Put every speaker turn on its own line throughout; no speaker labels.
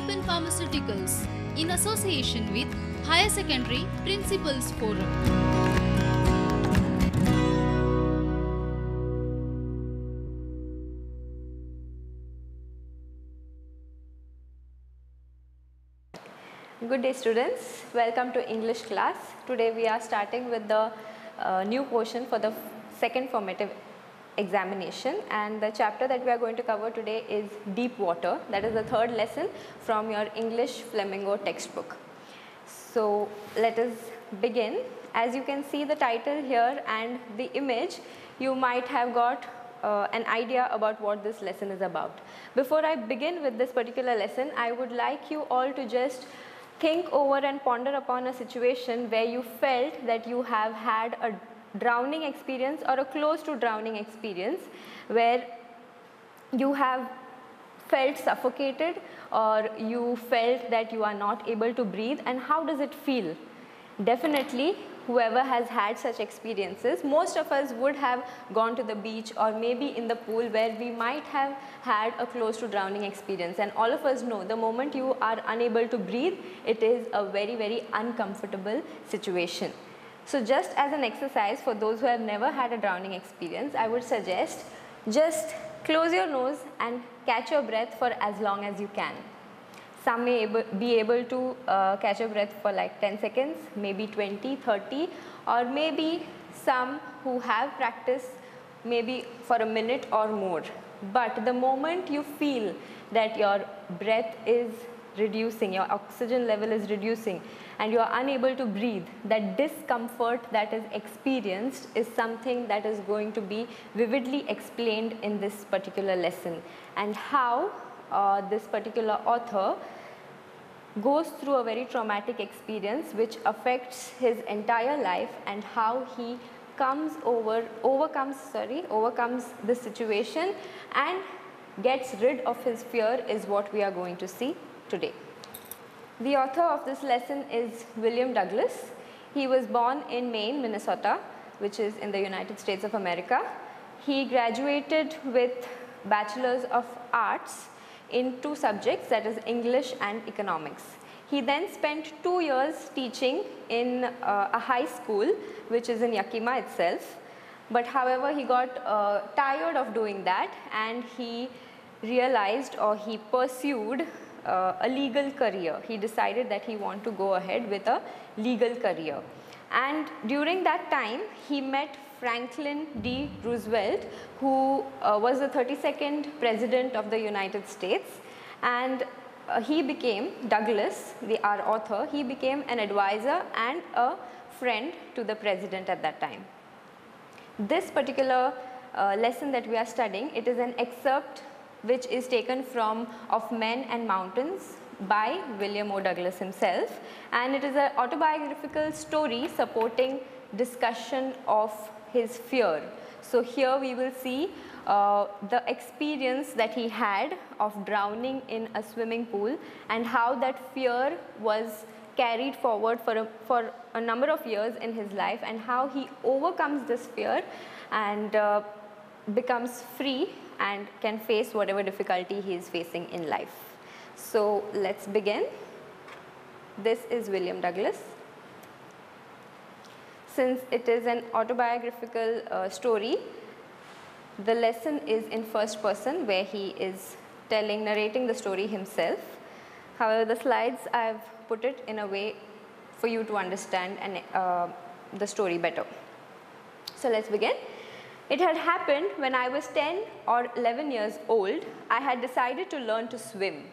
Lupin Pharmaceuticals in association with Higher Secondary Principals Forum.
Good day students, welcome to English class. Today we are starting with the new portion for the second formative examination, and the chapter that we are going to cover today is Deep Water. That is the third lesson from your English Flamingo textbook. So let us begin. As you can see the title here and the image, you might have got an idea about what this lesson is about. Before I begin with this particular lesson, I would like you all to just think over and ponder upon a situation where you felt that you have had a drowning experience or a close to drowning experience, where you have felt suffocated or you felt that you are not able to breathe, and how does it feel? Definitely whoever has had such experiences, most of us would have gone to the beach or maybe in the pool where we might have had a close to drowning experience, and all of us know the moment you are unable to breathe, it is a very uncomfortable situation. So just as an exercise for those who have never had a drowning experience, I would suggest just close your nose and catch your breath for as long as you can. Some may be able to catch your breath for like 10 seconds, maybe 20, 30, or maybe some who have practiced maybe for a minute or more. But the moment you feel that your breath is reducing, your oxygen level is reducing, and you are unable to breathe, that discomfort that is experienced is something that is going to be vividly explained in this particular lesson, and how this particular author goes through a very traumatic experience which affects his entire life, and how he overcomes the situation and gets rid of his fear is what we are going to see today. The author of this lesson is William Douglas. He was born in Maine, Minnesota, which is in the United States of America. He graduated with Bachelor's of Arts in two subjects, that is English and Economics. He then spent 2 years teaching in a high school which is in Yakima itself, but however he got tired of doing that, and he realized, or he pursued a legal career. He decided that he wanted to go ahead with a legal career, and during that time he met Franklin D. Roosevelt, who was the 32nd President of the United States, and he became, Douglas, our author, he became an advisor and a friend to the President at that time. This particular lesson that we are studying, it is an excerpt which is taken from Of Men and Mountains by William O. Douglas himself, and it is an autobiographical story supporting discussion of his fear. So here we will see the experience that he had of drowning in a swimming pool, and how that fear was carried forward for a number of years in his life, and how he overcomes this fear and becomes free and can face whatever difficulty he is facing in life. So let's begin. This is William Douglas. Since it is an autobiographical story, the lesson is in first person, where he is narrating the story himself. However, the slides I have put it in a way for you to understand and the story better. So let's begin. It had happened when I was 10 or 11 years old. I had decided to learn to swim.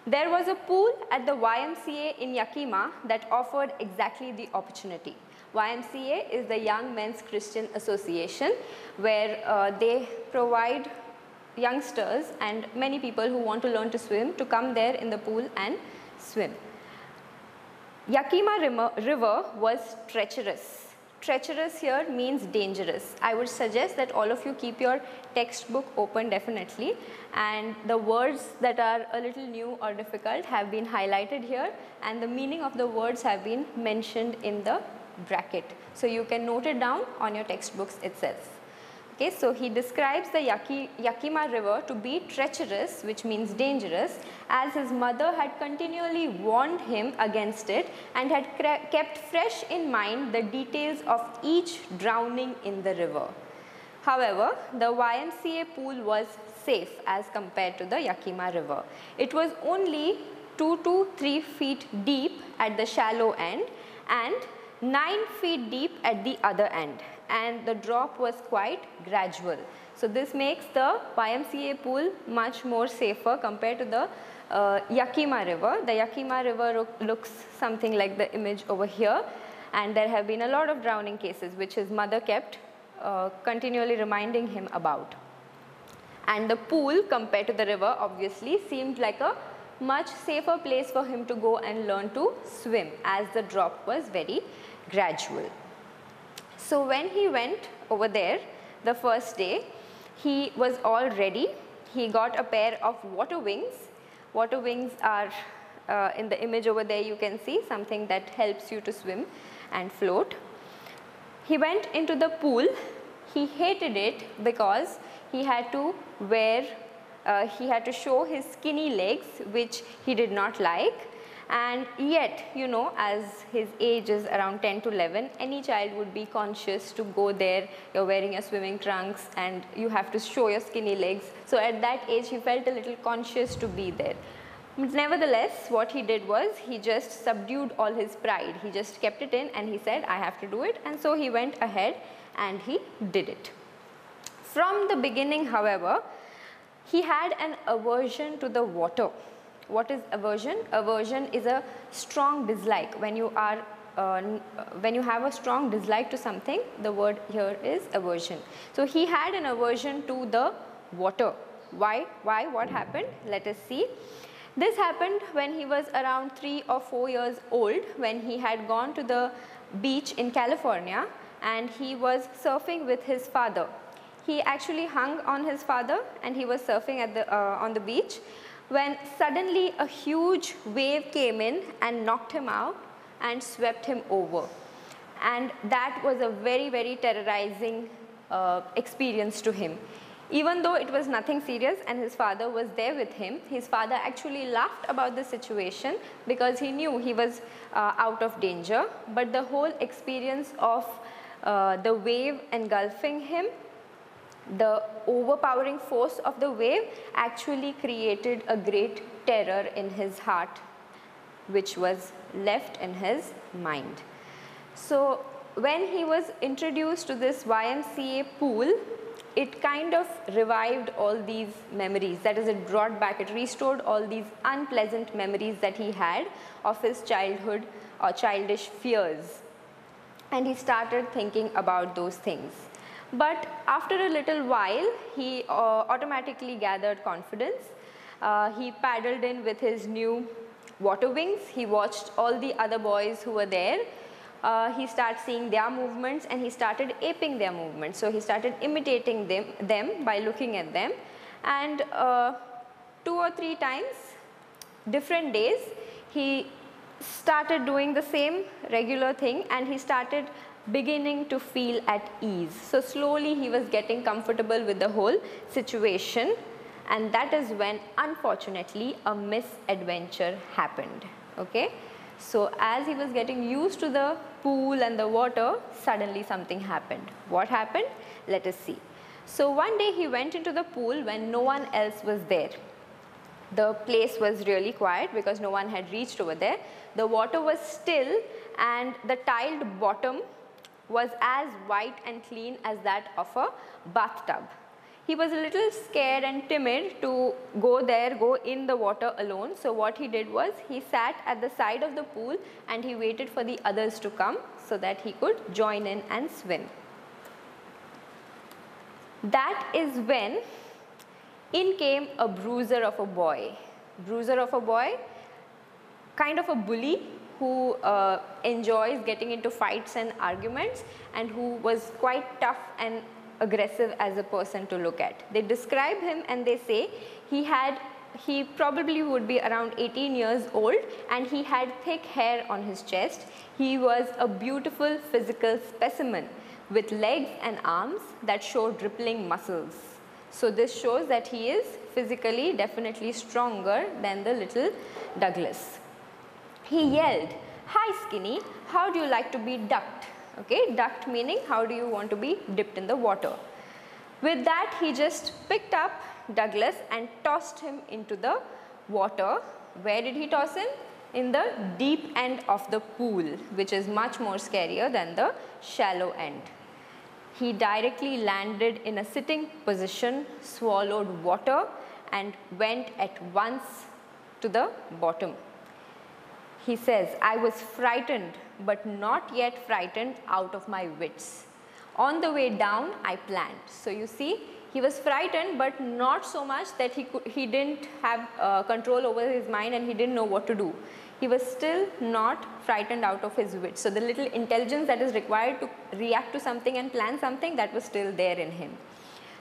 There was a pool at the YMCA in Yakima that offered exactly the opportunity. YMCA is the Young Men's Christian Association, where they provide youngsters and many people who want to learn to swim to come there in the pool and swim. Yakima River was treacherous. Treacherous here means dangerous. I would suggest that all of you keep your textbook open definitely, and the words that are a little new or difficult have been highlighted here, and the meaning of the words have been mentioned in the bracket. So you can note it down on your textbooks itself. Okay, so he describes the Yakima River to be treacherous, which means dangerous, as his mother had continually warned him against it and had kept fresh in mind the details of each drowning in the river. However, the YMCA pool was safe as compared to the Yakima River. It was only 2 to 3 feet deep at the shallow end and 9 feet deep at the other end, and the drop was quite gradual. So this makes the YMCA pool much more safer compared to the Yakima River. The Yakima River looks something like the image over here, and there have been a lot of drowning cases which his mother kept continually reminding him about. And the pool compared to the river obviously seemed like a much safer place for him to go and learn to swim, as the drop was very gradual. So when he went over there the first day, he was all ready. He got a pair of water wings. Water wings are in the image over there, you can see something that helps you to swim and float. He went into the pool. He hated it because he had to show his skinny legs, which he did not like. And yet, you know, as his age is around 10 to 11, any child would be conscious to go there. You're wearing your swimming trunks and you have to show your skinny legs. So at that age, he felt a little conscious to be there. But nevertheless, what he did was he just subdued all his pride. He just kept it in and he said, I have to do it. And so he went ahead and he did it. From the beginning, however, he had an aversion to the water. What is aversion? Aversion is a strong dislike. When you have a strong dislike to something, the word here is aversion. So he had an aversion to the water. Why? What happened? Let us see. This happened when he was around 3 or 4 years old, when he had gone to the beach in California and he was surfing with his father. He actually hung on his father and he was surfing at on the beach, when suddenly a huge wave came in and knocked him out and swept him over. And that was a very, very terrorizing experience to him. Even though it was nothing serious and his father was there with him, his father actually laughed about the situation because he knew he was out of danger. But the whole experience of the wave engulfing him, the overpowering force of the wave actually created a great terror in his heart, which was left in his mind. So when he was introduced to this YMCA pool, it kind of revived all these memories. That is, it brought back, it restored all these unpleasant memories that he had of his childhood or childish fears. And he started thinking about those things. But after a little while, he automatically gathered confidence. He paddled in with his new water wings. He watched all the other boys who were there. He started seeing their movements and he started aping their movements. So he started imitating them by looking at them. And 2 or 3 times, different days, he started doing the same regular thing and he started beginning to feel at ease. So slowly he was getting comfortable with the whole situation, and that is when unfortunately a misadventure happened. Okay, so as he was getting used to the pool and the water, suddenly something happened. What happened? Let us see. So one day he went into the pool when no one else was there. The place was really quiet because no one had reached over there. The water was still and the tiled bottom was as white and clean as that of a bathtub. He was a little scared and timid to go in the water alone. So what he did was he sat at the side of the pool and he waited for the others to come so that he could join in and swim. That is when in came a bruiser of a boy. Bruiser of a boy, kind of a bully who enjoys getting into fights and arguments and who was quite tough and aggressive as a person to look at. They describe him and they say he probably would be around 18 years old and he had thick hair on his chest. He was a beautiful physical specimen. with legs and arms that showed rippling muscles. So this shows that he is physically definitely stronger than the little Douglas. He yelled, "Hi Skinny, how do you like to be ducked?" Okay, ducked meaning how do you want to be dipped in the water. With that, he just picked up Douglas and tossed him into the water. Where did he toss him? In the deep end of the pool, which is much more scarier than the shallow end. He directly landed in a sitting position, swallowed water and went at once to the bottom. He says, "I was frightened but not yet frightened out of my wits. On the way down, I planned." So you see, he was frightened but not so much that he didn't have control over his mind and he didn't know what to do. He was still not frightened out of his wits. So the little intelligence that is required to react to something and plan something, that was still there in him.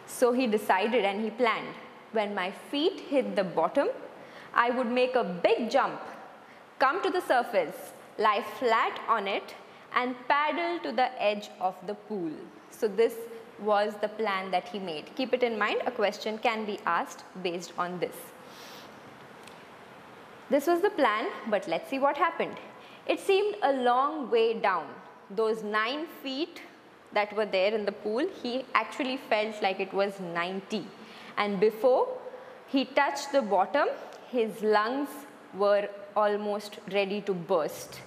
So he decided and he planned, when my feet hit the bottom, I would make a big jump, come to the surface, lie flat on it and paddle to the edge of the pool. So this was the plan that he made. Keep it in mind, a question can be asked based on this. This was the plan, but let's see what happened. It seemed a long way down. Those 9 feet that were there in the pool, he actually felt like it was 90. And before he touched the bottom, his lungs were almost ready to burst.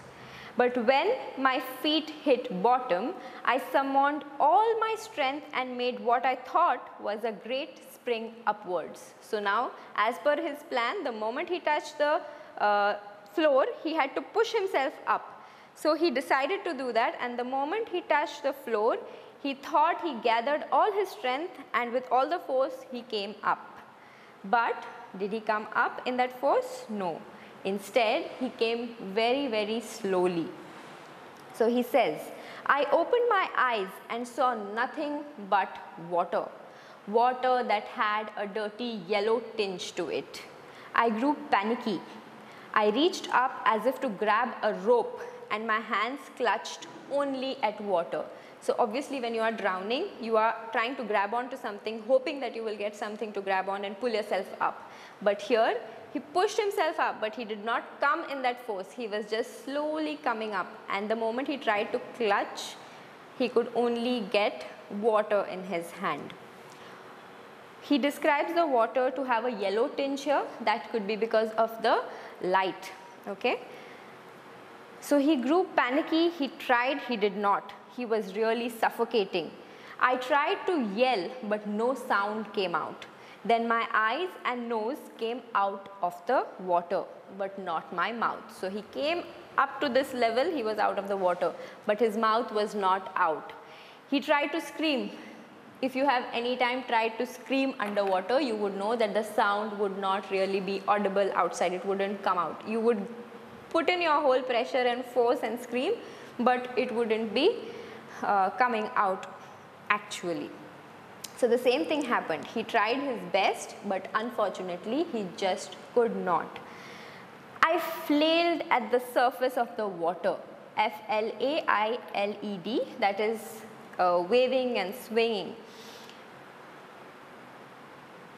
But when my feet hit bottom, I summoned all my strength and made what I thought was a great spring upwards. So now, as per his plan, the moment he touched the floor, he had to push himself up. So he decided to do that, and the moment he touched the floor, he thought he gathered all his strength and with all the force he came up. But did he come up in that force? No. Instead, he came very, very slowly. So he says, I opened my eyes and saw nothing but water. Water that had a dirty yellow tinge to it. I grew panicky. I reached up as if to grab a rope and my hands clutched only at water. So obviously when you are drowning, you are trying to grab onto something, hoping that you will get something to grab on and pull yourself up. But here, he pushed himself up, but he did not come in that force. He was just slowly coming up, and the moment he tried to clutch, he could only get water in his hand. He describes the water to have a yellow tinge here. That could be because of the light. Okay. So he grew panicky. He tried, he did not. He was really suffocating. I tried to yell, but no sound came out. Then my eyes and nose came out of the water, but not my mouth. So he came up to this level, he was out of the water, but his mouth was not out. He tried to scream. If you have any time tried to scream underwater, you would know that the sound would not really be audible outside. It wouldn't come out. You would put in your whole pressure and force and scream, but it wouldn't be coming out actually. So the same thing happened. He tried his best, but unfortunately he just could not. I flailed at the surface of the water. F-L-A-I-L-E-D, that is waving and swinging.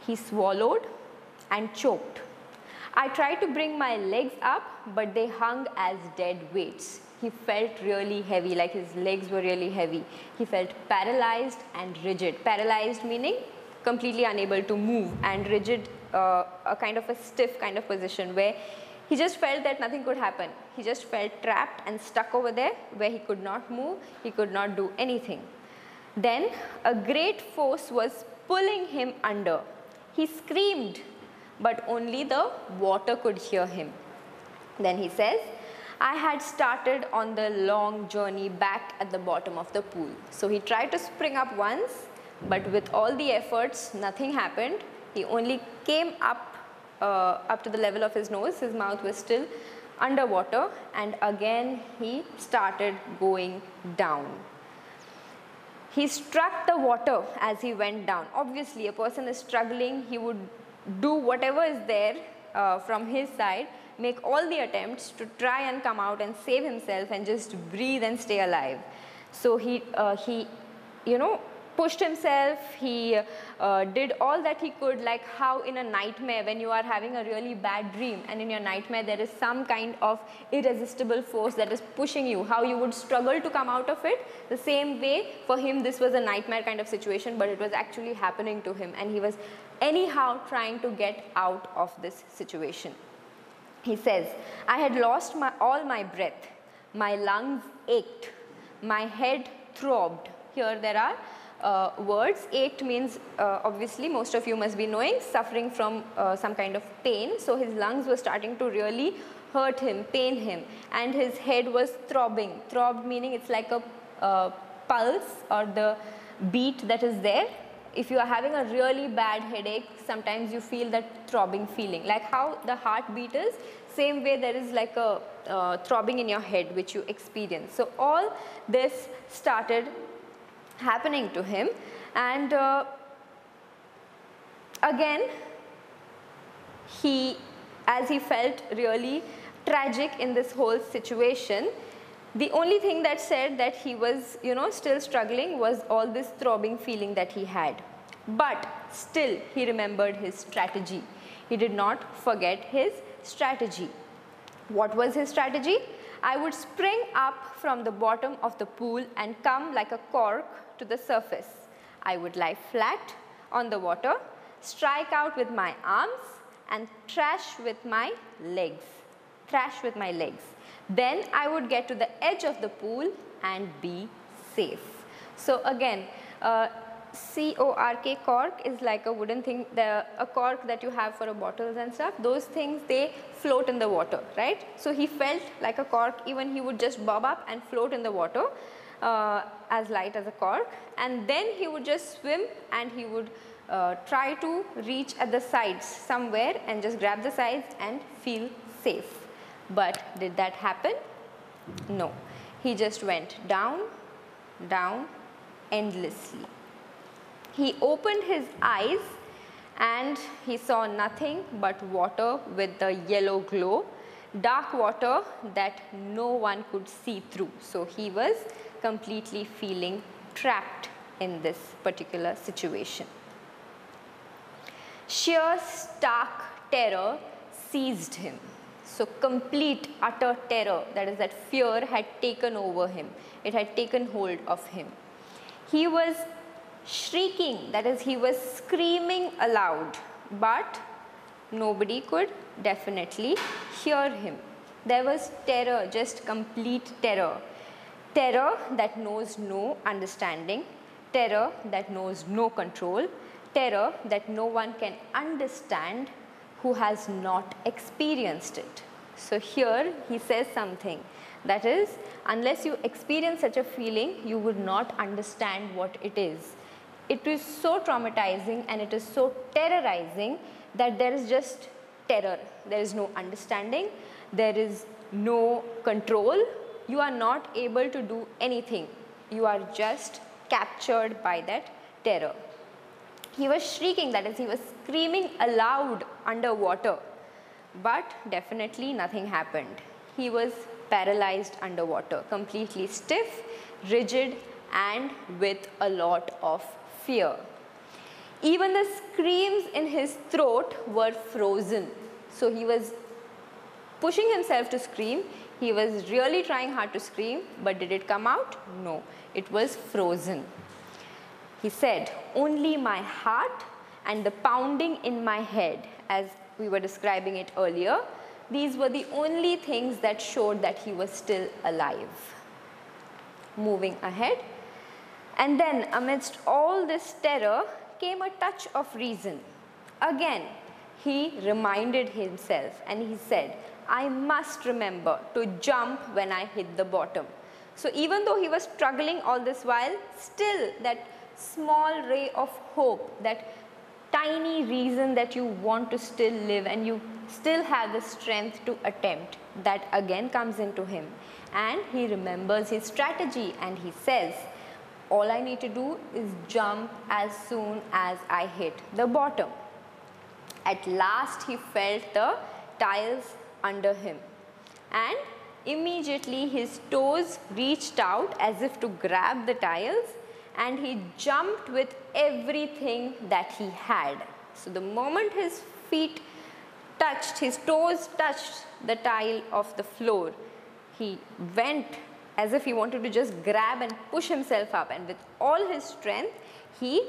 He swallowed and choked. I tried to bring my legs up, but they hung as dead weights. He felt really heavy, like his legs were really heavy. He felt paralyzed and rigid. Paralyzed meaning completely unable to move, and rigid, a kind of a stiff kind of position where he just felt that nothing could happen. He just felt trapped and stuck over there where he could not move, he could not do anything. Then a great force was pulling him under. He screamed, but only the water could hear him. Then he says, I had started on the long journey back at the bottom of the pool. So he tried to spring up once, but with all the efforts, nothing happened. He only came up to the level of his nose. His mouth was still underwater, and again he started going down. He struck the water as he went down. Obviously, a person is struggling, he would do whatever is there from his side, make all the attempts to try and come out and save himself and just breathe and stay alive. So he pushed himself, he did all that he could, like how in a nightmare when you are having a really bad dream and in your nightmare there is some kind of irresistible force that is pushing you, how you would struggle to come out of it. The same way for him this was a nightmare kind of situation, but it was actually happening to him and he was anyhow trying to get out of this situation. He says, I had lost all my breath, my lungs ached, my head throbbed. Here there are words. Ached means obviously most of you must be knowing, suffering from some kind of pain. So his lungs were starting to really hurt him, pain him, and his head was throbbing. Throbbed meaning it's like a pulse or the beat that is there. If you are having a really bad headache, sometimes you feel that throbbing feeling, like how the heartbeat is, same way there is like a throbbing in your head which you experience. So all this started happening to him, and again as he felt really tragic in this whole situation, the only thing that said that he was still struggling was all this throbbing feeling that he had. But still he remembered his strategy. He did not forget his strategy. What was his strategy? I would spring up from the bottom of the pool and come like a cork to the surface. I would lie flat on the water, strike out with my arms and thrash with my legs. Then I would get to the edge of the pool and be safe. So again, C-O-R-K, cork is like a wooden thing, a cork that you have for a bottles and stuff. Those things, they float in the water, right? So he felt like a cork, even he would just bob up and float in the water as light as a cork, and then he would just swim and he would try to reach at the sides somewhere and just grab the sides and feel safe. But did that happen? No. He just went down, down, endlessly. He opened his eyes and he saw nothing but water with the yellow glow, dark water that no one could see through. So he was completely feeling trapped in this particular situation. Sheer stark terror seized him. So complete utter terror, that is that fear, had taken over him. It had taken hold of him. He was shrieking, that is he was screaming aloud, but nobody could definitely hear him. There was terror, just complete terror. Terror that knows no understanding, terror that knows no control, terror that no one can understand who has not experienced it. So here he says something, that is, unless you experience such a feeling, you would not understand what it is. It is so traumatizing and it is so terrorizing that there is just terror. There is no understanding, there is no control. You are not able to do anything. You are just captured by that terror. He was shrieking, that is, he was screaming aloud underwater, but definitely nothing happened. He was paralyzed underwater, completely stiff, rigid, and with a lot of fear. Even the screams in his throat were frozen. So he was pushing himself to scream. He was really trying hard to scream, but did it come out? No, it was frozen. He said, only my heart and the pounding in my head, as we were describing it earlier, these were the only things that showed that he was still alive. Moving ahead. And then amidst all this terror came a touch of reason. Again, he reminded himself and he said, I must remember to jump when I hit the bottom. So even though he was struggling all this while, still that small ray of hope, that tiny reason that you want to still live and you still have the strength to attempt, that again comes into him. And he remembers his strategy and he says, all I need to do is jump as soon as I hit the bottom. At last he felt the tiles under him and immediately his toes reached out as if to grab the tiles and he jumped with everything that he had. So the moment his feet touched, his toes touched the tile of the floor, he went as if he wanted to just grab and push himself up, and with all his strength he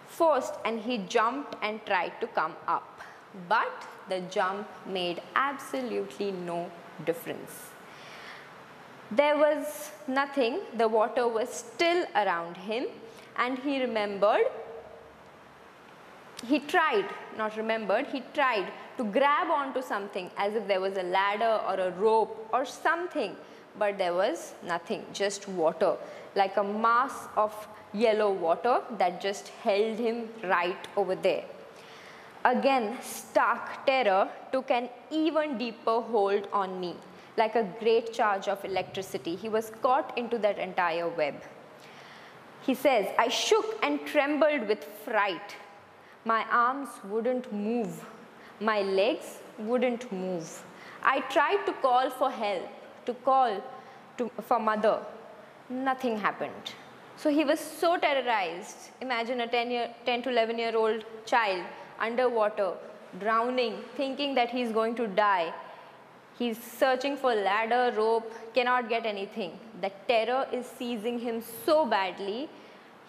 forced and he jumped and tried to come up. But the jump made absolutely no difference. There was nothing, the water was still around him, and he remembered, he tried to grab onto something as if there was a ladder or a rope or something, but there was nothing, just water, like a mass of yellow water that just held him right over there. Again, stark terror took an even deeper hold on me. Like a great charge of electricity, he was caught into that entire web. He says, I shook and trembled with fright. My arms wouldn't move. My legs wouldn't move. I tried to call for help, for mother. Nothing happened. So he was so terrorized. Imagine a 10 to 11-year-old child underwater, drowning, thinking that he's going to die. He's searching for ladder, rope, cannot get anything. The terror is seizing him so badly.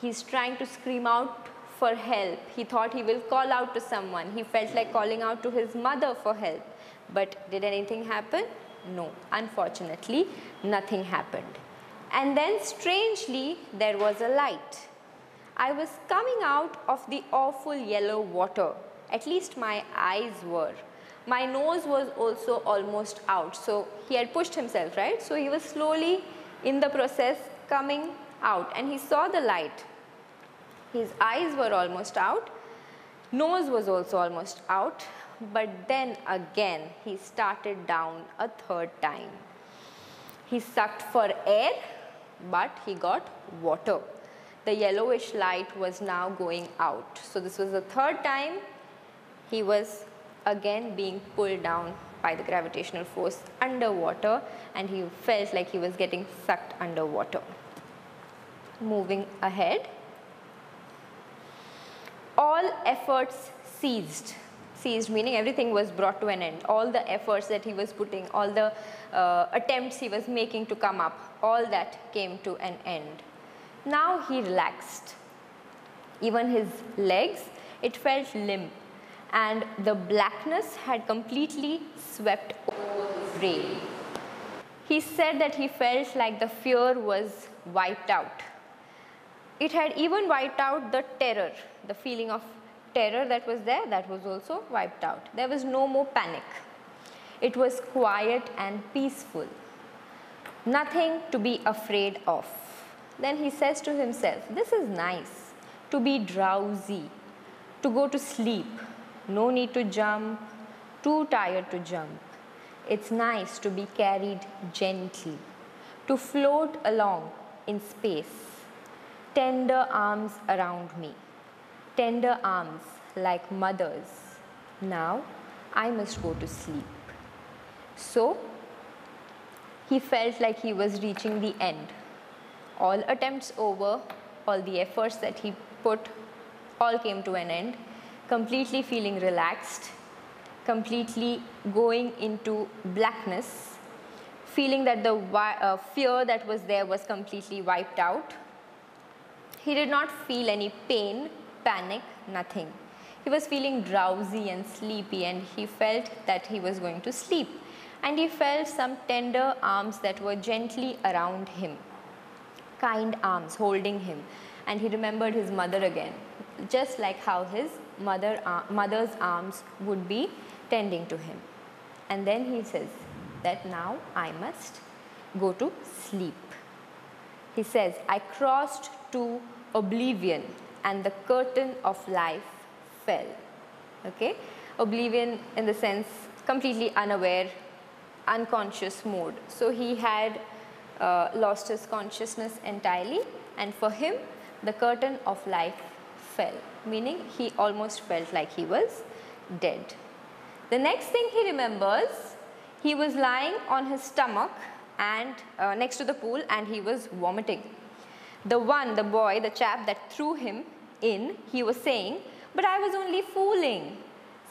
He's trying to scream out for help. He thought he will call out to someone. He felt like calling out to his mother for help. But did anything happen? No. Unfortunately, nothing happened. And then strangely, there was a light. I was coming out of the awful yellow water. At least my eyes were. My nose was also almost out. So he had pushed himself, right? So he was slowly in the process coming out, and he saw the light. His eyes were almost out. Nose was also almost out. But then again, he started down a third time. He sucked for air, but he got water. The yellowish light was now going out. So this was the third time he was again being pulled down by the gravitational force underwater, and he felt like he was getting sucked underwater. Moving ahead. All efforts ceased. Ceased meaning everything was brought to an end. All the efforts that he was putting, all the attempts he was making to come up, all that came to an end. Now he relaxed. Even his legs, it felt limp, and the blackness had completely swept over his brain. He said that he felt like the fear was wiped out. It had even wiped out the terror, the feeling of terror that was there, that was also wiped out. There was no more panic. It was quiet and peaceful. Nothing to be afraid of. Then he says to himself, this is nice, to be drowsy, to go to sleep. No need to jump, too tired to jump. It's nice to be carried gently, to float along in space. Tender arms around me, tender arms like mothers. Now I must go to sleep. So he felt like he was reaching the end. All attempts over, all the efforts that he put, all came to an end. Completely feeling relaxed, completely going into blackness, feeling that the fear that was there was completely wiped out. He did not feel any pain, panic, nothing. He was feeling drowsy and sleepy, and he felt that he was going to sleep. And he felt some tender arms that were gently around him, kind arms holding him. And he remembered his mother again, just like how his mother's arms would be tending to him. And then he says that now I must go to sleep. He says, I crossed to oblivion and the curtain of life fell. Okay? Oblivion in the sense completely unaware, unconscious mode. So he had lost his consciousness entirely, and for him the curtain of life fell, meaning he almost felt like he was dead. The next thing he remembers, he was lying on his stomach and next to the pool, and he was vomiting. The boy, the chap that threw him in, he was saying, "But I was only fooling."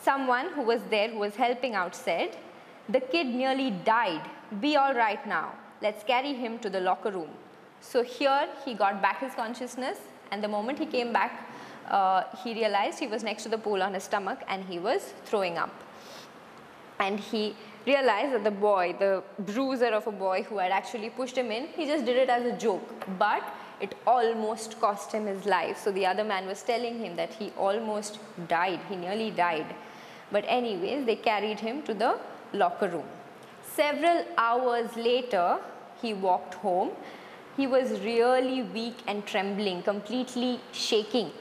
Someone who was there, who was helping out, said, "The kid nearly died. Be all right now. Let's carry him to the locker room." So here he got back his consciousness, and the moment he came back, he realized he was next to the pool on his stomach and he was throwing up. And he realized that the boy, the bruiser of a boy who had actually pushed him in, he just did it as a joke, but it almost cost him his life. So the other man was telling him that he almost died, he nearly died. But anyways, they carried him to the locker room. Several hours later, he walked home. He was really weak and trembling, completely shaking.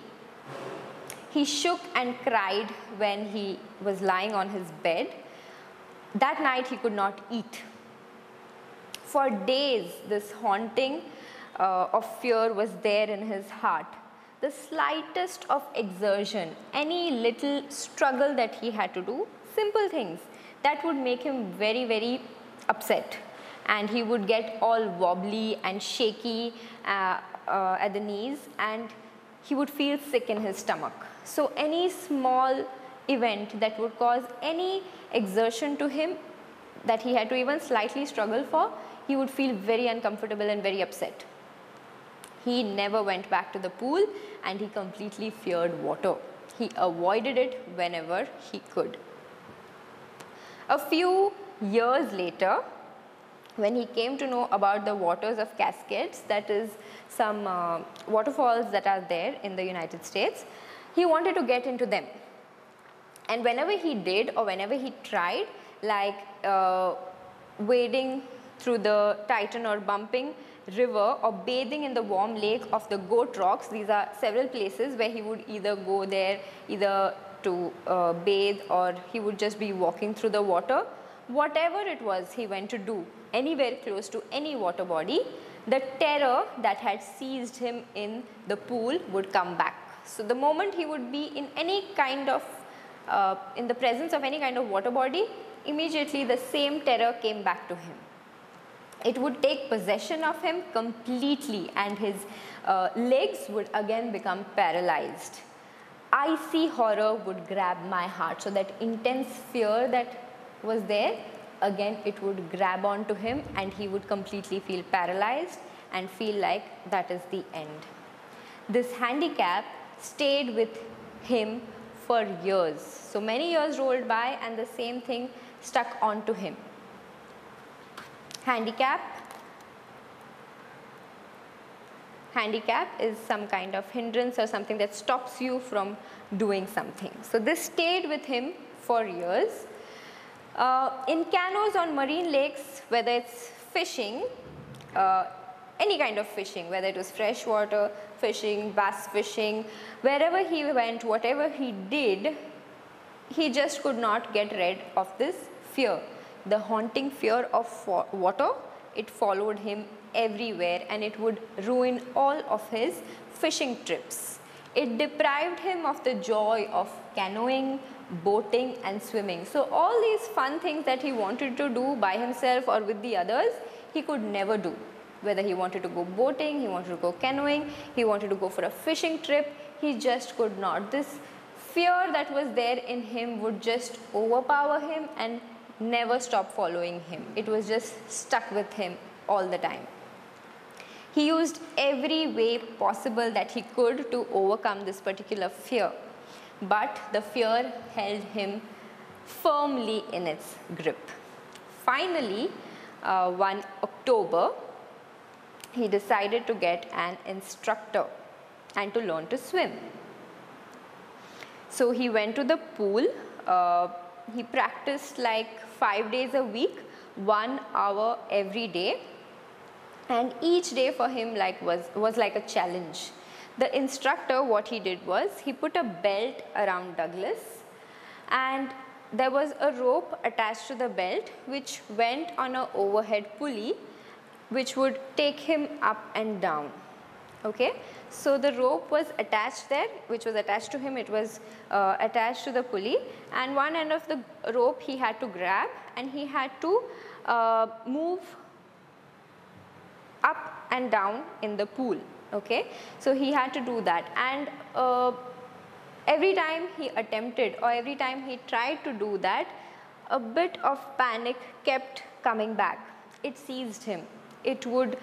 He shook and cried when he was lying on his bed. That night he could not eat. For days, this haunting of fear was there in his heart. The slightest of exertion, any little struggle that he had to do, simple things, that would make him very, very upset. And he would get all wobbly and shaky at the knees, and he would feel sick in his stomach. So any small event that would cause any exertion to him, that he had to even slightly struggle for, he would feel very uncomfortable and very upset. He never went back to the pool, and he completely feared water. He avoided it whenever he could. A few years later, when he came to know about the waters of Cascades, that is some waterfalls that are there in the United States, he wanted to get into them. And whenever he did, or whenever he tried, like wading through the Titan or bumping river, or bathing in the warm lake of the Goat Rocks, these are several places where he would either go there, either to bathe, or he would just be walking through the water. Whatever it was he went to do, anywhere close to any water body, the terror that had seized him in the pool would come back. So the moment he would be in any kind of, in the presence of any kind of water body, immediately the same terror came back to him. It would take possession of him completely, and his legs would again become paralyzed. Icy horror would grab my heart. So that intense fear that was there, again it would grab onto him, and he would completely feel paralyzed and feel like that is the end. This handicap stayed with him for years. So many years rolled by, and the same thing stuck onto him. Handicap is some kind of hindrance or something that stops you from doing something. So this stayed with him for years. In canoes on marine lakes, whether it's fishing, any kind of fishing, whether it was freshwater fishing, bass fishing, wherever he went, whatever he did, he just could not get rid of this fear. The haunting fear of water, it followed him everywhere, and it would ruin all of his fishing trips. It deprived him of the joy of canoeing, boating and swimming. So all these fun things that he wanted to do by himself or with the others, he could never do. Whether he wanted to go boating, he wanted to go canoeing, he wanted to go for a fishing trip, he just could not. This fear that was there in him would just overpower him and never stop following him. It was just stuck with him all the time. He used every way possible that he could to overcome this particular fear, but the fear held him firmly in its grip. Finally, one October, he decided to get an instructor and to learn to swim. So he went to the pool. He practiced like 5 days a week, 1 hour every day, and each day for him was like a challenge. The instructor, what he did was, he put a belt around Douglas, and there was a rope attached to the belt which went on an overhead pulley which would take him up and down. Okay, so the rope was attached there, which was attached to him. It was attached to the pulley, and one end of the rope he had to grab, and he had to move up and down in the pool. Okay, so he had to do that, and every time he attempted or every time he tried to do that, a bit of panic kept coming back. It seized him. It would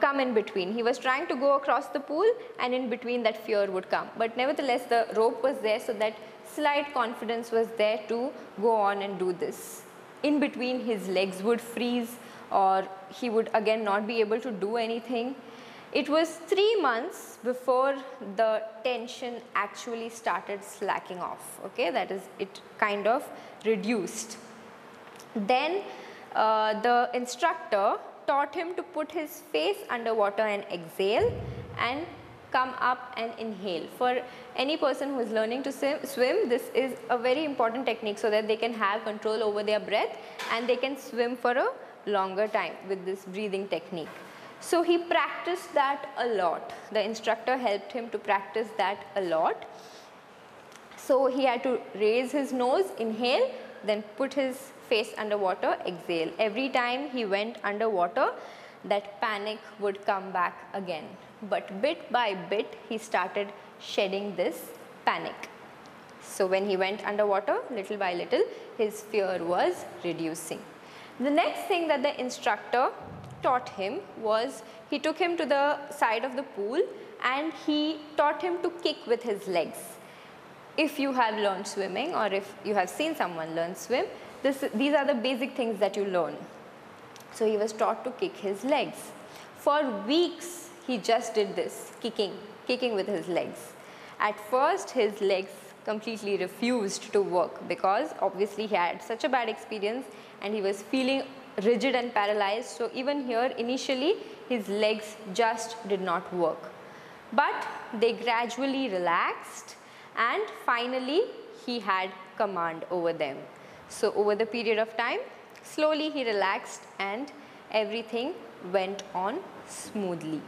come in between. He was trying to go across the pool, and in between that fear would come. But nevertheless, the rope was there, so that slight confidence was there to go on and do this. In between, his legs would freeze, or he would again not be able to do anything. It was 3 months before the tension actually started slacking off. Okay, that is, it kind of reduced. Then the instructor taught him to put his face underwater and exhale, and come up and inhale. For any person who is learning to swim, this is a very important technique, so that they can have control over their breath and they can swim for a longer time with this breathing technique. So he practiced that a lot. The instructor helped him to practice that a lot. So he had to raise his nose, inhale, then put his face underwater, exhale. Every time he went underwater, that panic would come back again. But bit by bit, he started shedding this panic. So when he went underwater, little by little, his fear was reducing. The next thing that the instructor taught him was, he took him to the side of the pool and he taught him to kick with his legs. If you have learned swimming, or if you have seen someone learn swim, these are the basic things that you learn. So he was taught to kick his legs. For weeks he just did this, kicking with his legs. At first his legs completely refused to work, because obviously he had such a bad experience and he was feeling rigid and paralyzed. So even here initially his legs just did not work. But they gradually relaxed, and finally he had command over them. So over the period of time, slowly he relaxed and everything went on smoothly.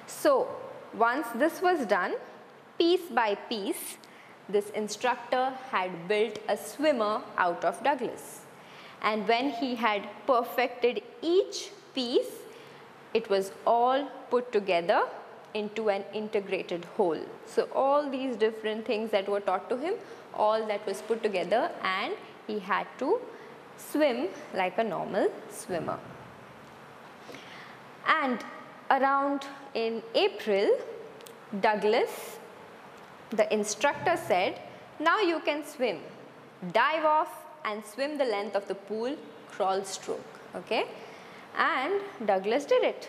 So once this was done, piece by piece, this instructor had built a swimmer out of Douglas. And when he had perfected each piece, it was all put together into an integrated whole. So all these different things that were taught to him, all that was put together, and he had to swim like a normal swimmer. And around in April, Douglas, the instructor, said, "Now you can swim. Dive off and swim the length of the pool, crawl stroke." Okay? And Douglas did it.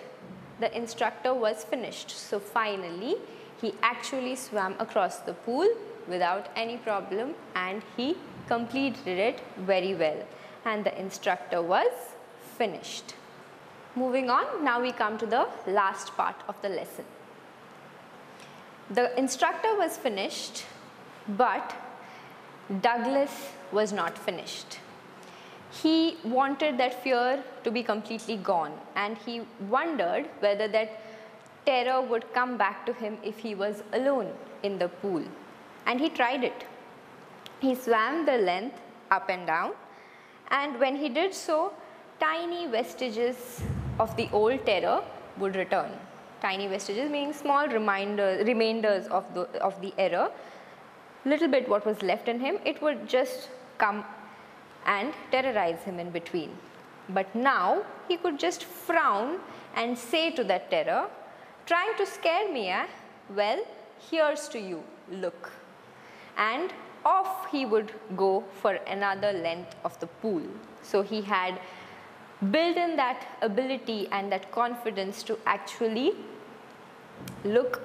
The instructor was finished. So finally he actually swam across the pool without any problem, and he completed it very well, and the instructor was finished. Moving on, now we come to the last part of the lesson. The instructor was finished, but Douglas was not finished. He wanted that fear to be completely gone, and he wondered whether that terror would come back to him if he was alone in the pool. And he tried it. He swam the length up and down, and when he did so, tiny vestiges of the old terror would return. Tiny vestiges meaning small remainders of the error. Little bit what was left in him, it would just come and terrorize him in between. But now he could just frown and say to that terror, "Trying to scare me, eh? Well, here's to you, look." And off he would go for another length of the pool. So he had built in that ability and that confidence to actually look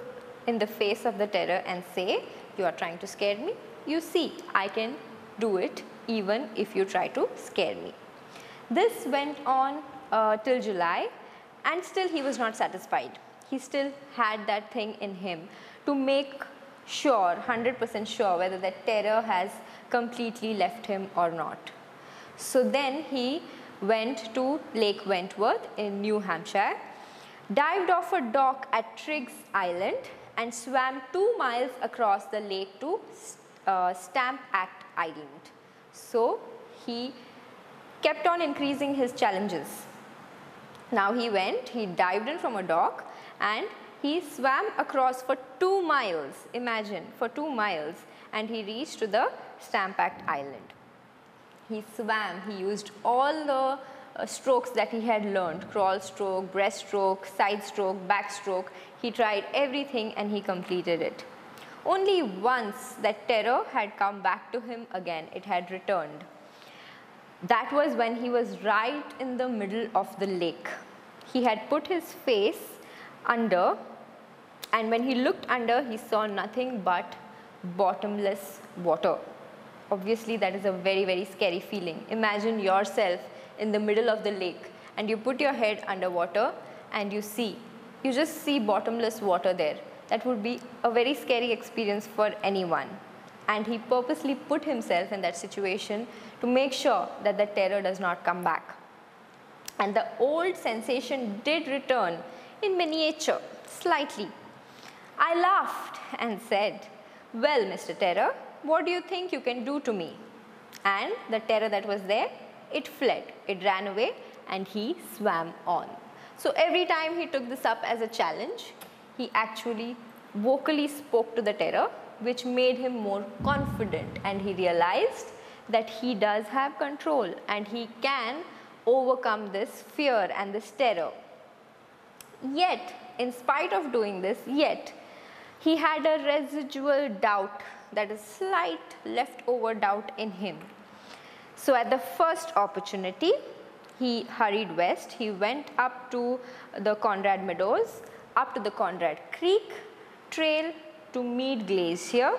in the face of the terror and say, "You are trying to scare me? You see, I can do it even if you try to scare me." This went on till July, and still he was not satisfied. He still had that thing in him to make sure, 100% sure, whether that terror has completely left him or not. So then he went to Lake Wentworth in New Hampshire, dived off a dock at Triggs Island, and swam 2 miles across the lake to Stamp Act Island. So he kept on increasing his challenges. Now he dived in from a dock and he swam across for 2 miles, imagine, for 2 miles, and he reached to the Stamp-Act Island. He swam, he used all the strokes that he had learned, crawl stroke, breaststroke, side stroke, backstroke. He tried everything and he completed it. Only once that terror had come back to him again, it had returned. That was when he was right in the middle of the lake. He had put his face under, and when he looked under, he saw nothing but bottomless water. Obviously, that is a very, very scary feeling. Imagine yourself in the middle of the lake and you put your head underwater and you just see bottomless water there. That would be a very scary experience for anyone. And he purposely put himself in that situation to make sure that the terror does not come back. And the old sensation did return in miniature, slightly. I laughed and said, "Well, Mr. Terror, what do you think you can do to me?" And the terror that was there, it fled, it ran away, and he swam on. So every time he took this up as a challenge, he actually vocally spoke to the terror, which made him more confident, and he realized that he does have control and he can overcome this fear and this terror. Yet, in spite of doing this, he had a residual doubt, that is slight leftover doubt in him. So at the first opportunity, he hurried west. He went up to the Conrad Meadows, up to the Conrad Creek trail to meet Glacier,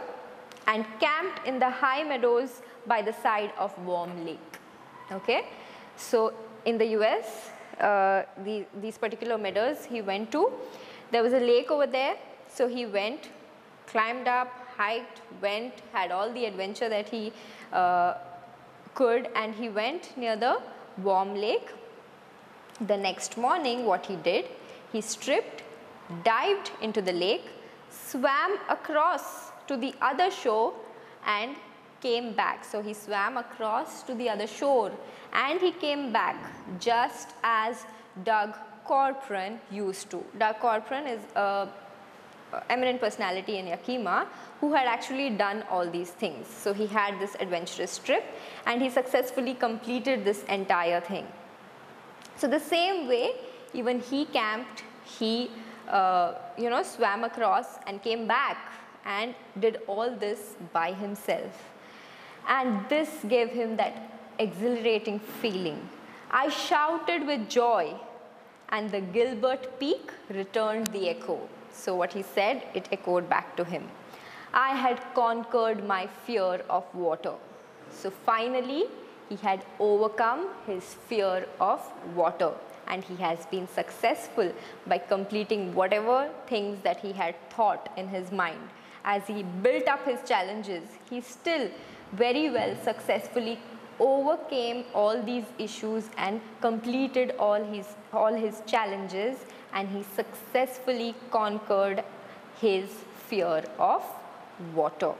and camped in the high meadows by the side of Warm Lake. Okay, so in the US, these particular meadows he went to, there was a lake over there, so he went, climbed up, hiked, went, had all the adventure that he could, and he went near the Warm Lake. The next morning, what he did, he stripped, dived into the lake, swam across to the other shore and came back. So he swam across to the other shore and he came back just as Doug Corcoran used to. Doug Corcoran is a eminent personality in Yakima who had actually done all these things. So he had this adventurous trip and he successfully completed this entire thing. So the same way, even he camped, he swam across and came back and did all this by himself. And this gave him that exhilarating feeling. I shouted with joy and the Gilbert Peak returned the echo. So what he said, it echoed back to him. I had conquered my fear of water. So finally, he had overcome his fear of water and he has been successful by completing whatever things that he had thought in his mind. As he built up his challenges, he still very well successfully overcame all these issues and completed all his challenges, and he successfully conquered his fear of water.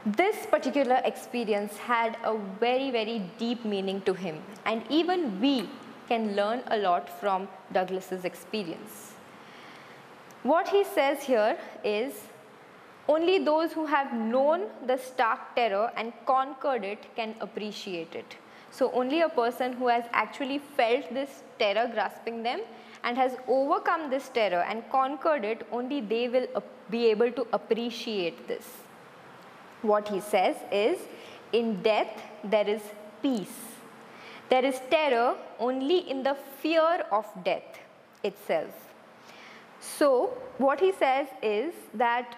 This particular experience had a very, very deep meaning to him, and even we can learn a lot from Douglas's experience. What he says here is, only those who have known the stark terror and conquered it can appreciate it. So only a person who has actually felt this terror grasping them and has overcome this terror and conquered it, only they will be able to appreciate this. What he says is, in death there is peace. There is terror only in the fear of death itself. So what he says is that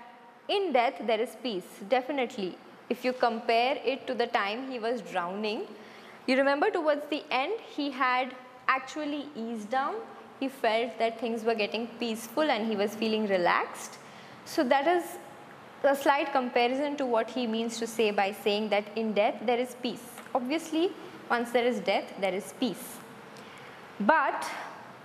in death there is peace, definitely. If you compare it to the time he was drowning, you remember towards the end he had actually eased down. He felt that things were getting peaceful and he was feeling relaxed. So that is a slight comparison to what he means to say by saying that in death there is peace. Obviously, once there is death, there is peace. But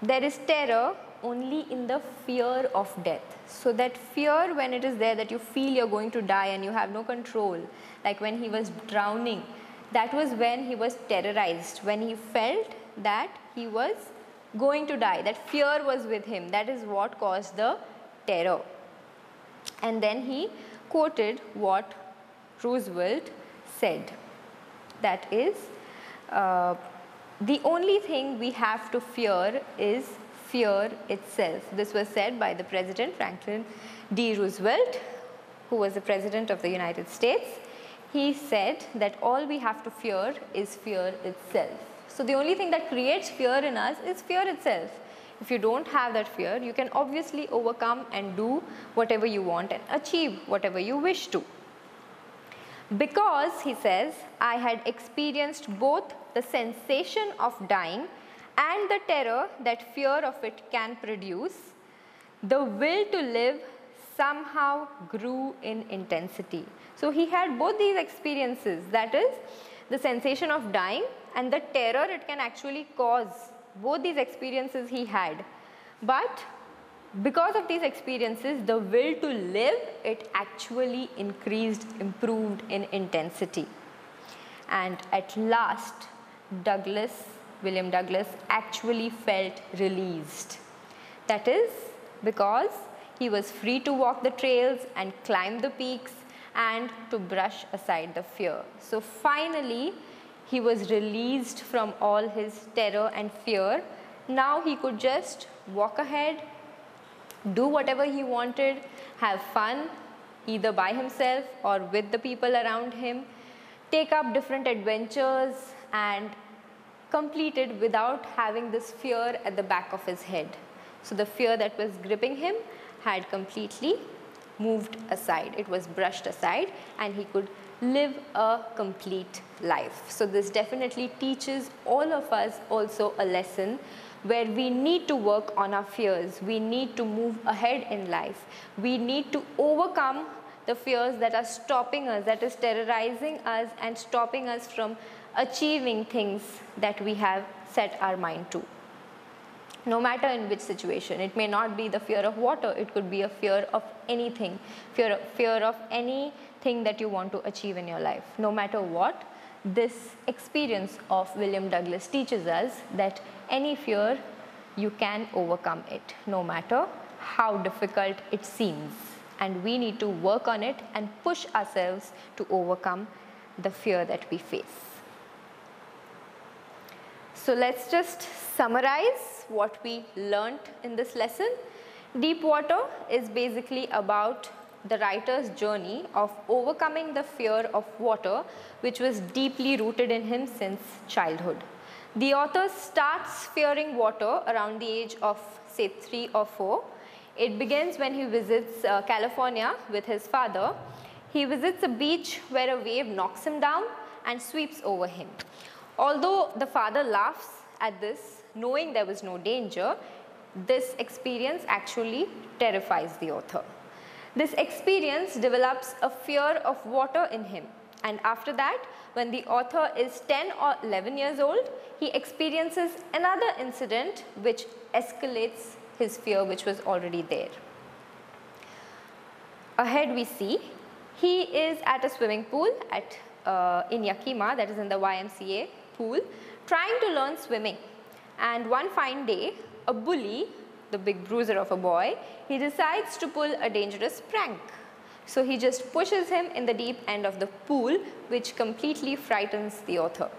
there is terror only in the fear of death. So that fear, when it is there, that you feel you're going to die and you have no control, like when he was drowning, that was when he was terrorized, when he felt that he was going to die, that fear was with him. That is what caused the terror. And then he quoted what Roosevelt said, that is, the only thing we have to fear is fear itself. This was said by the President Franklin D. Roosevelt, who was the President of the United States. He said that all we have to fear is fear itself. So the only thing that creates fear in us is fear itself. If you don't have that fear, you can obviously overcome and do whatever you want and achieve whatever you wish to. Because, he says, I had experienced both the sensation of dying and the terror that fear of it can produce, the will to live somehow grew in intensity. So he had both these experiences, that is, the sensation of dying and the terror it can actually cause. Both these experiences he had. But because of these experiences, the will to live, it actually increased, improved in intensity. And at last, William Douglas actually felt released. That is because he was free to walk the trails and climb the peaks and to brush aside the fear. So finally, he was released from all his terror and fear. Now he could just walk ahead, do whatever he wanted, have fun either by himself or with the people around him, take up different adventures and complete it without having this fear at the back of his head. So the fear that was gripping him had completely moved aside. It was brushed aside and he could live a complete life. So this definitely teaches all of us also a lesson where we need to work on our fears. We need to move ahead in life. We need to overcome the fears that are stopping us, that is terrorizing us and stopping us from achieving things that we have set our mind to. No matter in which situation, it may not be the fear of water, it could be a fear of anything, fear of anything that you want to achieve in your life. No matter what, this experience of William Douglas teaches us that any fear, you can overcome it, no matter how difficult it seems. And we need to work on it and push ourselves to overcome the fear that we face. So let's just summarize what we learnt in this lesson. Deep Water is basically about the writer's journey of overcoming the fear of water, which was deeply rooted in him since childhood. The author starts fearing water around the age of say 3 or 4. It begins when he visits California with his father. He visits a beach where a wave knocks him down and sweeps over him. Although the father laughs at this, knowing there was no danger, this experience actually terrifies the author. This experience develops a fear of water in him, and after that, when the author is 10 or 11 years old, he experiences another incident which escalates his fear which was already there. Ahead we see he is at a swimming pool in Yakima, that is in the YMCA pool, trying to learn swimming. And one fine day, a bully, the big bruiser of a boy, he decides to pull a dangerous prank. So he just pushes him in the deep end of the pool, which completely frightens the author.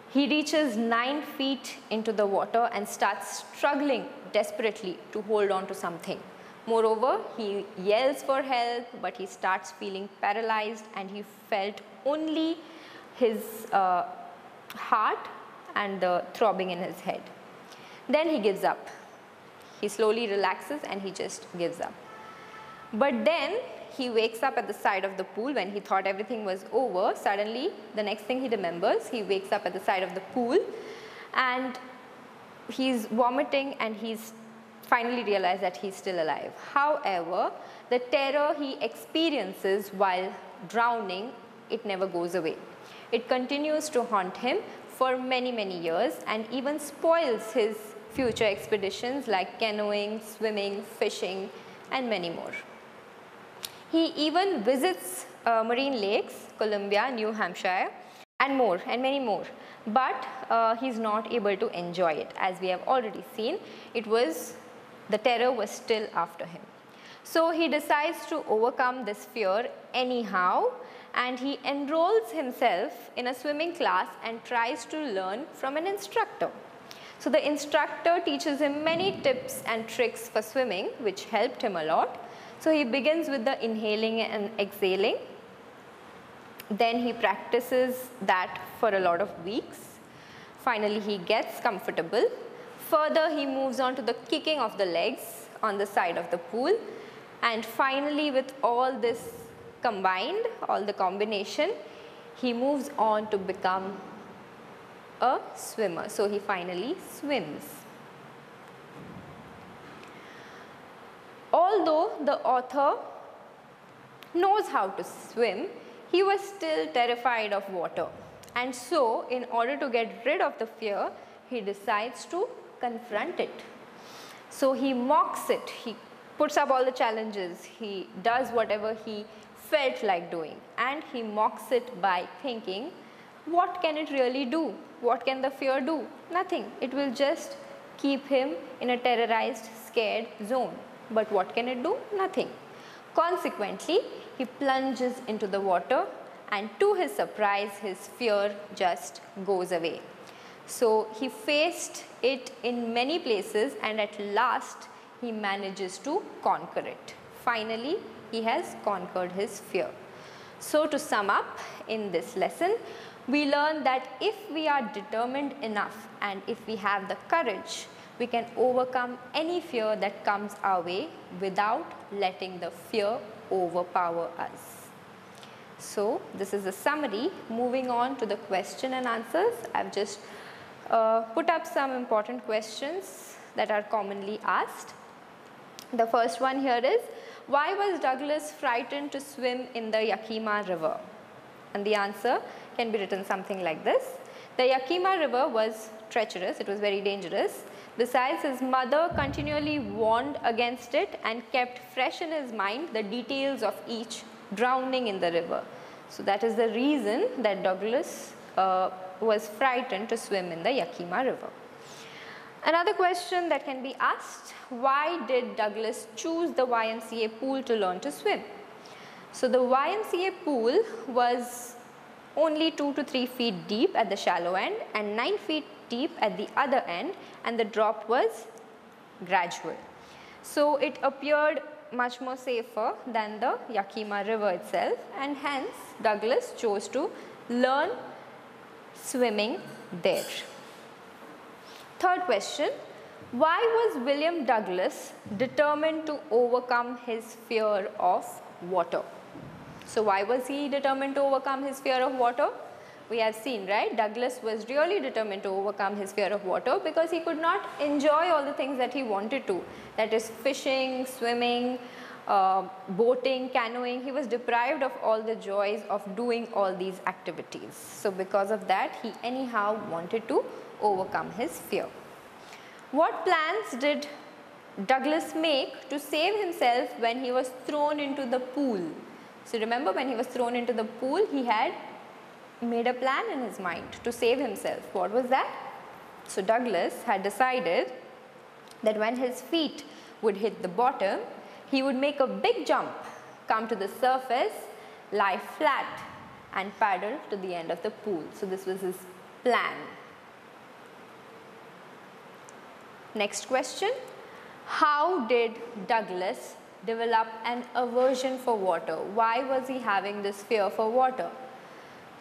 He reaches 9 feet into the water and starts struggling desperately to hold on to something. Moreover, he yells for help, but he starts feeling paralyzed and he felt only his heart and the throbbing in his head. Then he gives up. He slowly relaxes and he just gives up. But then he wakes up at the side of the pool when he thought everything was over. Suddenly, the next thing he remembers, he wakes up at the side of the pool and he's vomiting and he's finally realized that he's still alive. However, the terror he experiences while drowning, it never goes away. It continues to haunt him for many, many years and even spoils his future expeditions like canoeing, swimming, fishing, and many more. He even visits marine lakes, Columbia, New Hampshire, and more, and many more. but he's not able to enjoy it. As we have already seen, the terror was still after him. So he decides to overcome this fear anyhow, and he enrolls himself in a swimming class and tries to learn from an instructor. So the instructor teaches him many tips and tricks for swimming, which helped him a lot. So he begins with the inhaling and exhaling. Then he practices that for a lot of weeks. Finally, he gets comfortable. Further, he moves on to the kicking of the legs on the side of the pool. And finally, with all this combined, all the combination, he moves on to become a swimmer. So he finally swims. Although the author knows how to swim, he was still terrified of water. And so, in order to get rid of the fear, he decides to confront it. So he mocks it, he puts up all the challenges, he does whatever he felt like doing, and he mocks it by thinking, what can it really do? What can the fear do? Nothing. It will just keep him in a terrorized, scared zone. But what can it do? Nothing. Consequently, he plunges into the water, and to his surprise, his fear just goes away. So he faced it in many places, and at last he manages to conquer it. Finally, he has conquered his fear. So to sum up in this lesson, we learn that if we are determined enough and if we have the courage, we can overcome any fear that comes our way without letting the fear overpower us. So this is a summary. Moving on to the question and answers, I've just put up some important questions that are commonly asked. The first one here is, why was Douglas frightened to swim in the Yakima River? And the answer can be written something like this. The Yakima River was treacherous, it was very dangerous. Besides, his mother continually warned against it and kept fresh in his mind the details of each drowning in the river. So that is the reason that Douglas was frightened to swim in the Yakima River. Another question that can be asked, why did Douglas choose the YMCA pool to learn to swim? So the YMCA pool was only 2 to 3 feet deep at the shallow end and 9 feet deep at the other end, and the drop was gradual. So it appeared much more safer than the Yakima River itself, and hence Douglas chose to learn swimming there. Third question, why was William Douglas determined to overcome his fear of water? So why was he determined to overcome his fear of water? We have seen, right? Douglas was really determined to overcome his fear of water because he could not enjoy all the things that he wanted to. That is fishing, swimming, boating, canoeing. He was deprived of all the joys of doing all these activities. So because of that, he anyhow wanted to overcome his fear. What plans did Douglas make to save himself when he was thrown into the pool? So remember, when he was thrown into the pool, he had made a plan in his mind to save himself. What was that? So Douglas had decided that when his feet would hit the bottom, he would make a big jump, come to the surface, lie flat and paddle to the end of the pool. So this was his plan. Next question, how did Douglas develop an aversion for water? Why was he having this fear for water?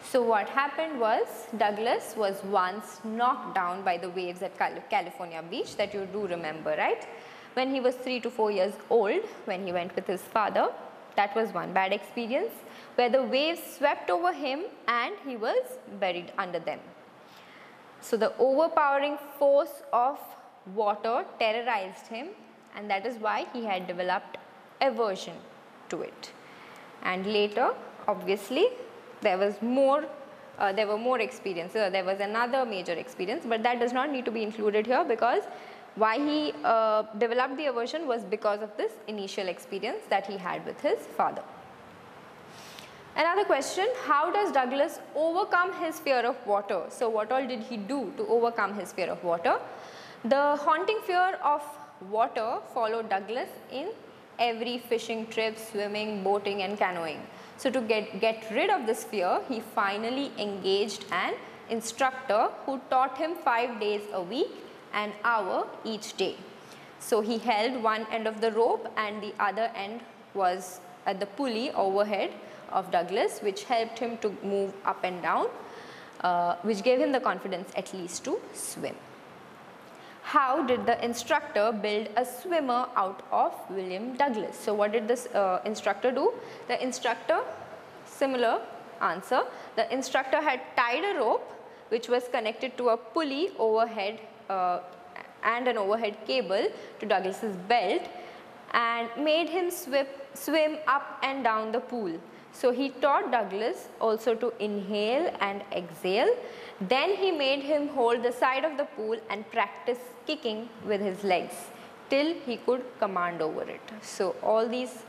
So what happened was, Douglas was once knocked down by the waves at California Beach, that you do remember, right? When he was 3 to 4 years old, when he went with his father. That was one bad experience, where the waves swept over him and he was buried under them. So the overpowering force of water terrorized him, and that is why he had developed aversion to it. And later, obviously, there were more experiences. There was another major experience, but that does not need to be included here, because why he developed the aversion was because of this initial experience that he had with his father. Another question, how does Douglas overcome his fear of water? So what all did he do to overcome his fear of water? The haunting fear of water followed Douglas in every fishing trip, swimming, boating and canoeing. So to get rid of this fear, he finally engaged an instructor who taught him 5 days a week, an hour each day. So he held one end of the rope and the other end was at the pulley overhead of Douglas, which helped him to move up and down, which gave him the confidence at least to swim. How did the instructor build a swimmer out of William Douglas? So what did this instructor do? The instructor, similar answer, the instructor had tied a rope which was connected to a pulley overhead and an overhead cable to Douglas's belt and made him swim up and down the pool. So he taught Douglas also to inhale and exhale. Then he made him hold the side of the pool and practice kicking with his legs till he could command over it. So all these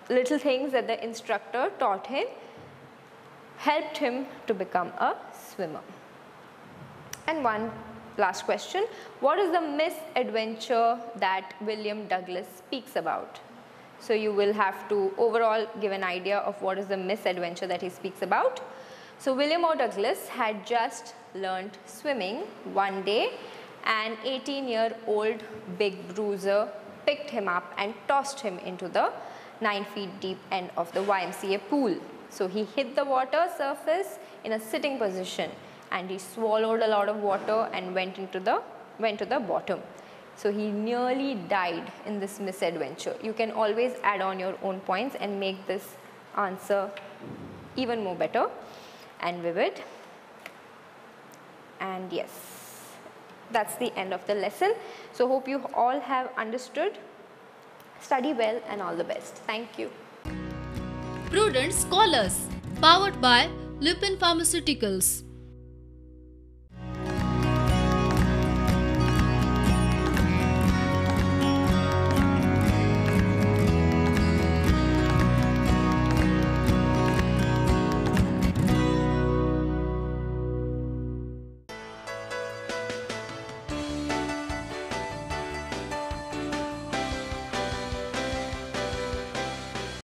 little things that the instructor taught him helped him to become a swimmer. And one last question, what is the misadventure that William Douglas speaks about? So you will have to overall give an idea of what is the misadventure that he speaks about. So William O. Douglas had just learnt swimming. One day an 18-year-old big bruiser picked him up and tossed him into the 9 feet deep end of the YMCA pool. So he hit the water surface in a sitting position and he swallowed a lot of water and went to the bottom. So he nearly died in this misadventure. You can always add on your own points and make this answer even more better and vivid. And yes, that's the end of the lesson. So hope you all have understood. Study well and all the best. Thank you.
Prudent Scholars, powered by Lupin Pharmaceuticals.